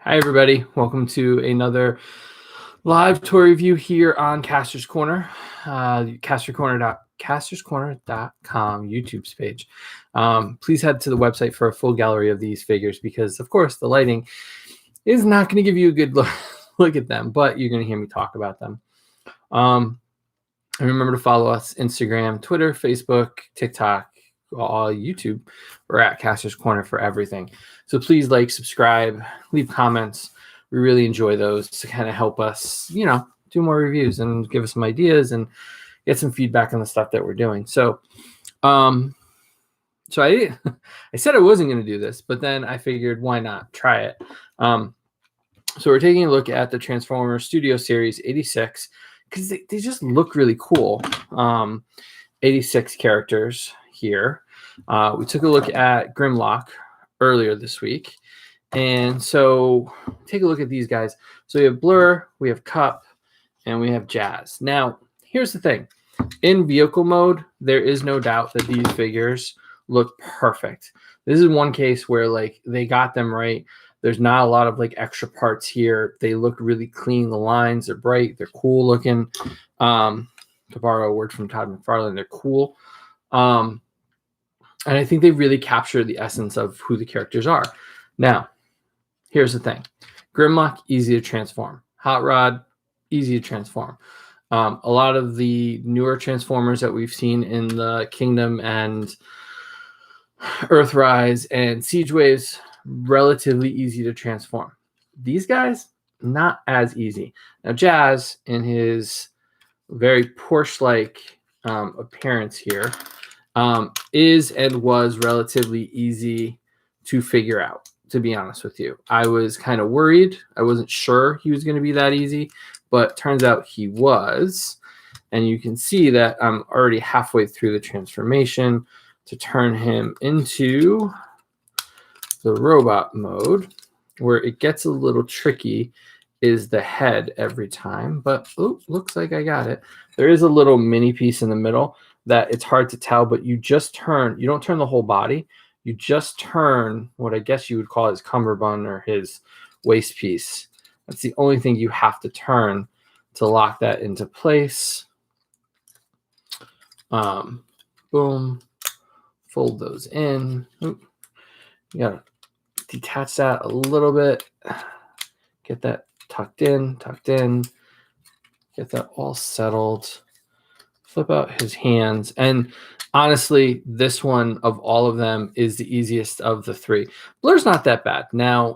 Hi, everybody. Welcome to another live toy review here on Kastor's Corner, castorscorner.com YouTube page. Please head to the website for a full gallery of these figures because, of course, the lighting is not going to give you a good look at them, but you're going to hear me talk about them. And remember to follow us Instagram, Twitter, Facebook, TikTok, all YouTube. We're at Kastor's Corner for everything. So please like, subscribe, leave comments. We really enjoy those to kind of help us, do more reviews and give us some ideas and get some feedback on the stuff that we're doing. So, I said I wasn't going to do this, but then I figured why not try it. So we're taking a look at the Transformers Studio Series 86 because they just look really cool. 86 characters here. We took a look at Grimlock earlier this week. And so take a look at these guys. So we have Blurr, we have Cup, and we have Jazz. Now, here's the thing. In vehicle mode, there is no doubt that these figures look perfect. This is one case where they got them right. There's not a lot of extra parts here. They look really clean. The lines are bright. They're cool looking. To borrow a word from Todd McFarlane, they're cool. And I think they really capture the essence of who the characters are. Now, here's the thing. Grimlock, easy to transform. Hot Rod, easy to transform. A lot of the newer Transformers that we've seen in the Kingdom and Earthrise and Siege Waves, relatively easy to transform. These guys, not as easy. Now, Jazz, in his very Porsche-like appearance here, is and was relatively easy to figure out, to be honest with you. I was kind of worried. I wasn't sure he was going to be that easy, but turns out he was. And you can see that I'm already halfway through the transformation to turn him into the robot mode. Where it gets a little tricky is the head every time, but looks like I got it. There is a little mini piece in the middle that it's hard to tell, but you just turn, you don't turn the whole body. You just turn what I guess you would call his cummerbund or his waist piece. That's the only thing you have to turn to lock that into place. Boom. Fold those in. You gotta detach that a little bit. Get that tucked in. Get that all settled. Flip out his hands. And honestly, this one of all of them is the easiest of the three. Blur's not that bad. Now,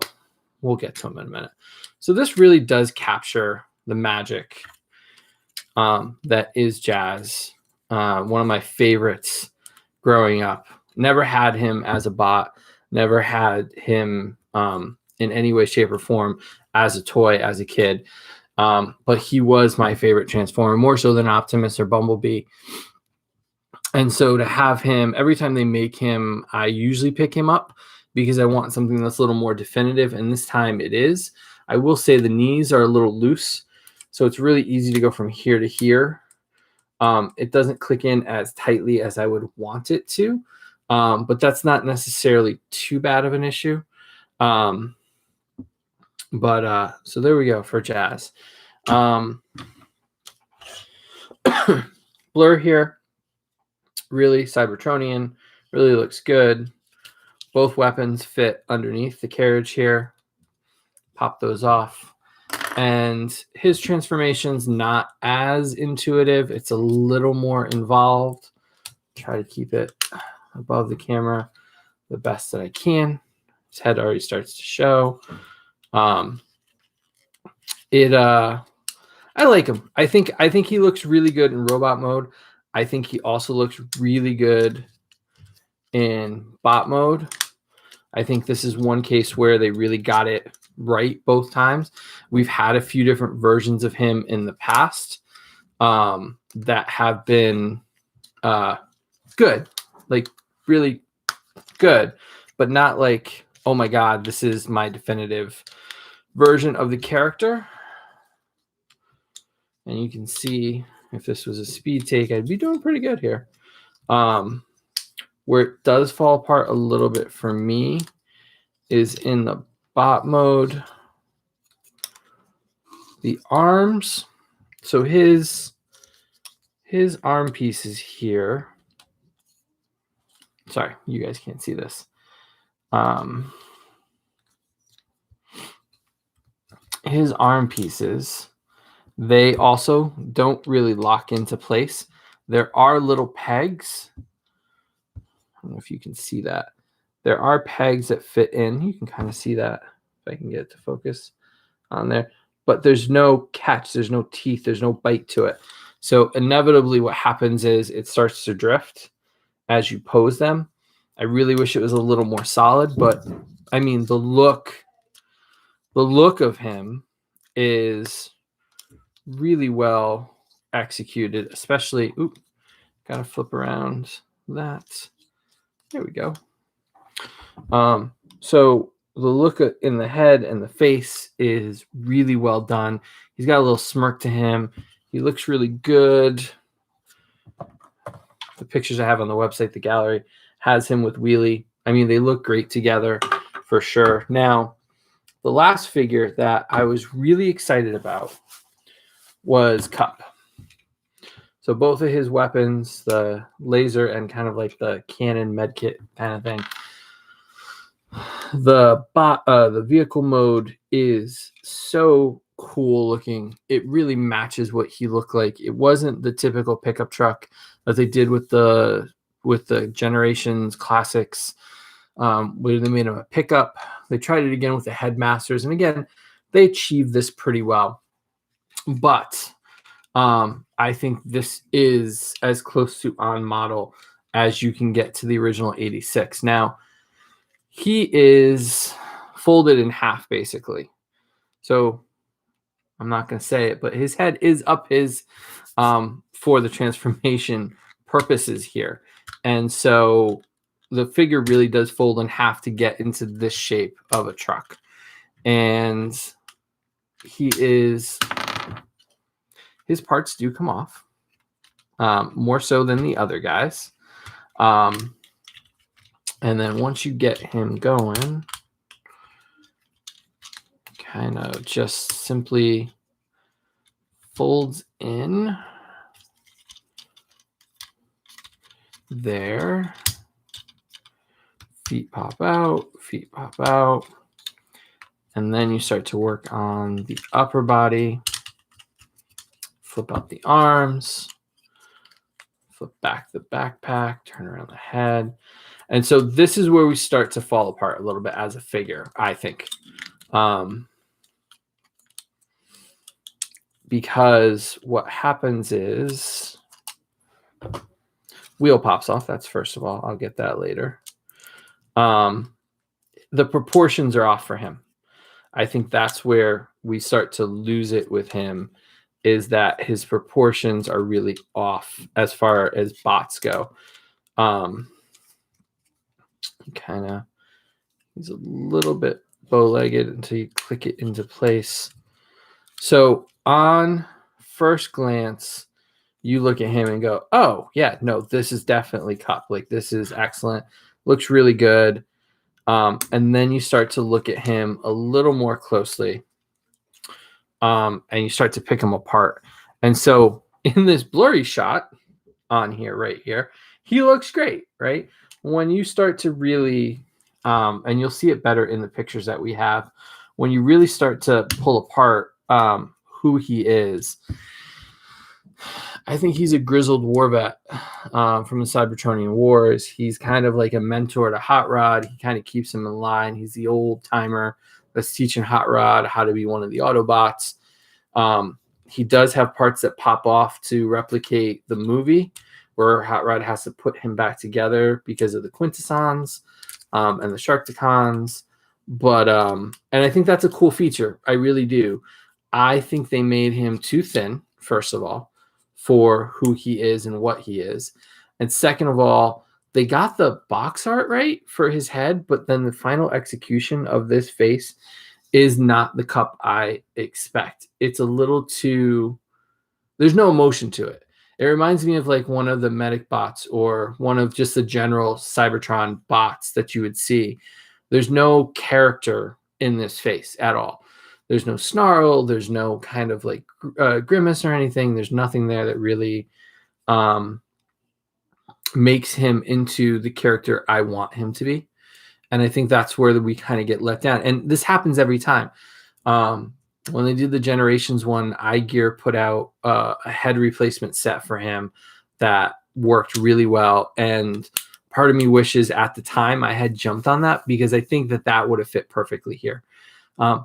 we'll get to him in a minute. So this really does capture the magic that is Jazz. One of my favorites growing up. Never had him as a bot. Never had him in any way, shape, or form as a toy as a kid. But he was my favorite Transformer, more so than Optimus or Bumblebee. And so to have him, every time they make him, I usually pick him up because I want something that's a little more definitive. And this time it is. I will say the knees are a little loose. So it's really easy to go from here to here. It doesn't click in as tightly as I would want it to. But that's not necessarily too bad of an issue. So there we go for Jazz. Blurr here, really Cybertronian, really looks good. Both weapons fit underneath the carriage here. Pop those off. And his transformation's not as intuitive. It's a little more involved. Try to keep it above the camera the best that I can. His head already starts to show. I like him. I think he looks really good in robot mode. I think he also looks really good in bot mode. I think this is one case where they really got it right both times. We've had a few different versions of him in the past that have been good, really good, but not like, oh my God, this is my definitive version of the character. And you can see if this was a speed take, I'd be doing pretty good here. Where it does fall apart a little bit for me is in the bot mode. The arms, so his arm piece is here. Sorry, you guys can't see this. His arm pieces, they also don't really lock into place. There are little pegs. I don't know if you can see that. There are pegs that fit in. You can kind of see that if I can get it to focus on there. But there's no catch. There's no teeth. There's no bite to it. So inevitably what happens is it starts to drift as you pose them. I really wish it was a little more solid, but I mean, the look of him is really well executed, especially, gotta flip around that. There we go. So the look in the head and the face is really well done. He's got a little smirk to him. He looks really good. The pictures I have on the website, the gallery, has him with Wheelie. I mean, they look great together for sure. Now, the last figure that I was really excited about was Cup. So both of his weapons, the laser and kind of like the cannon medkit kind of thing. The vehicle mode is so cool looking. It really matches what he looked like. It wasn't the typical pickup truck that they did with the Generations classics, where they made him a pickup. They tried it again with the Headmasters, and again, they achieved this pretty well. But I think this is as close to on model as you can get to the original 86. Now, he is folded in half, basically. So I'm not going to say it, but his head is up his for the transformation purposes here. And so the figure really does fold in half to get into this shape of a truck. And his parts do come off, more so than the other guys. And then once you get him going, kind of just simply folds in there. Feet pop out. And then you start to work on the upper body. Flip out the arms. Flip back the backpack. Turn around the head. And so this is where we start to fall apart a little bit as a figure, I think. Because what happens is wheel pops off. That's first of all. I'll get that later. The proportions are off for him. I think that's where we start to lose it with him, is that his proportions are really off as far as bots go. He's a little bit bow-legged until you click it into place. So on first glance, you look at him and go, oh, yeah, no, this is definitely Cup. Like, this is excellent. Looks really good. And then you start to look at him a little more closely, and you start to pick him apart. And so in this blurry shot on here, right here, he looks great, right? When you start to really, and you'll see it better in the pictures that we have, when you really start to pull apart who he is, I think he's a grizzled war vet from the Cybertronian Wars. He's kind of like a mentor to Hot Rod. He kind of keeps him in line. He's the old timer that's teaching Hot Rod how to be one of the Autobots. He does have parts that pop off to replicate the movie, where Hot Rod has to put him back together because of the Quintessons and the Sharkticons. But and I think that's a cool feature. I really do. I think they made him too thin, first of all, for who he is and what he is. And second of all, they got the box art right for his head, but then the final execution of this face is not the Cup I expect. It's a little too, there's no emotion to it. It reminds me of like one of the medic bots or one of just the general Cybertron bots that you would see. There's no character in this face at all. there's no snarl, there's no kind of like grimace or anything. There's nothing there that really makes him into the character I want him to be. And I think that's where we kind of get let down. And this happens every time. When they did the Generations one, iGear put out a head replacement set for him that worked really well. And part of me wishes at the time I had jumped on that, because I think that would have fit perfectly here.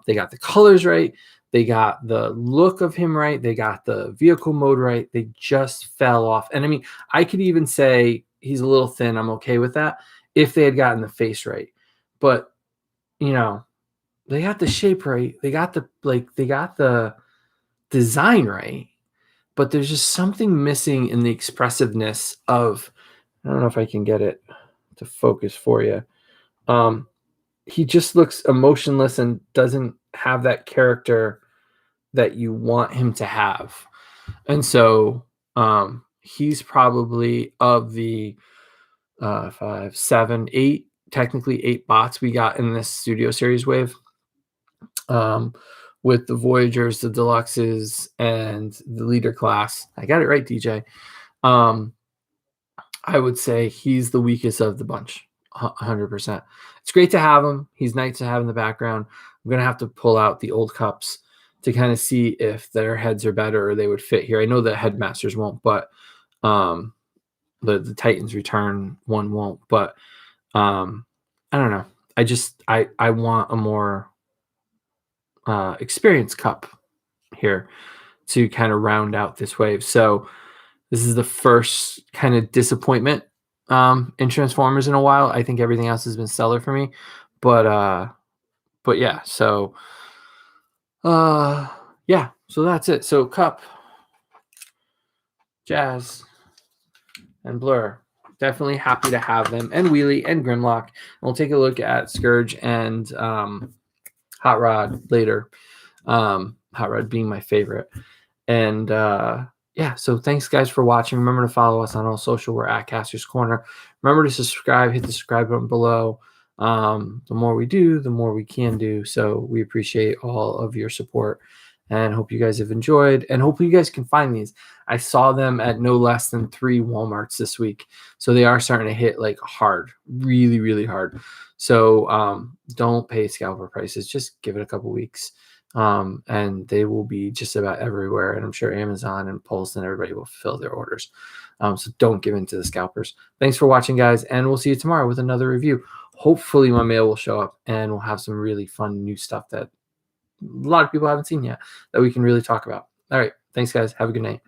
They got the colors right. They got the look of him right. They got the vehicle mode right. They just fell off. And I mean, I could even say he's a little thin. I'm okay with that if they had gotten the face right. But, you know, they got the shape right. They got the design right. But there's just something missing in the expressiveness of, I don't know if I can get it to focus for you. He just looks emotionless and doesn't have that character that you want him to have. And so he's probably, of the 5, 7, 8, technically 8 bots we got in this Studio Series wave, with the Voyagers, the Deluxes, and the Leader class. I got it right, DJ. I would say he's the weakest of the bunch, 100%. It's great to have him. He's nice to have in the background. I'm going to have to pull out the old cups to kind of see if their heads are better or they would fit here. I know the Headmasters won't, but the Titans Return one won't. But I don't know. I want a more experienced cup here to kind of round out this wave. So this is the first kind of disappointment in Transformers in a while. I think everything else has been stellar for me, but yeah. So yeah. So that's it. So Cup, Jazz, and Blurr. Definitely happy to have them, and Wheelie and Grimlock. And we'll take a look at Scourge and Hot Rod later. Hot Rod being my favorite. And yeah, so thanks guys for watching. Remember to follow us on all social. We're at Kastor's Corner. Remember to subscribe, hit the subscribe button below. The more we do, the more we can do. So we appreciate all of your support and hope you guys have enjoyed, and hopefully you guys can find these. I saw them at no less than 3 Walmarts this week. So they are starting to hit like hard, really, really hard. So don't pay scalper prices. Just give it a couple weeks. And they will be just about everywhere. And I'm sure Amazon and Pulse and everybody will fulfill their orders. So don't give in to the scalpers. Thanks for watching, guys. And we'll see you tomorrow with another review. Hopefully my mail will show up and we'll have some really fun new stuff that a lot of people haven't seen yet that we can really talk about. All right. Thanks, guys. Have a good night.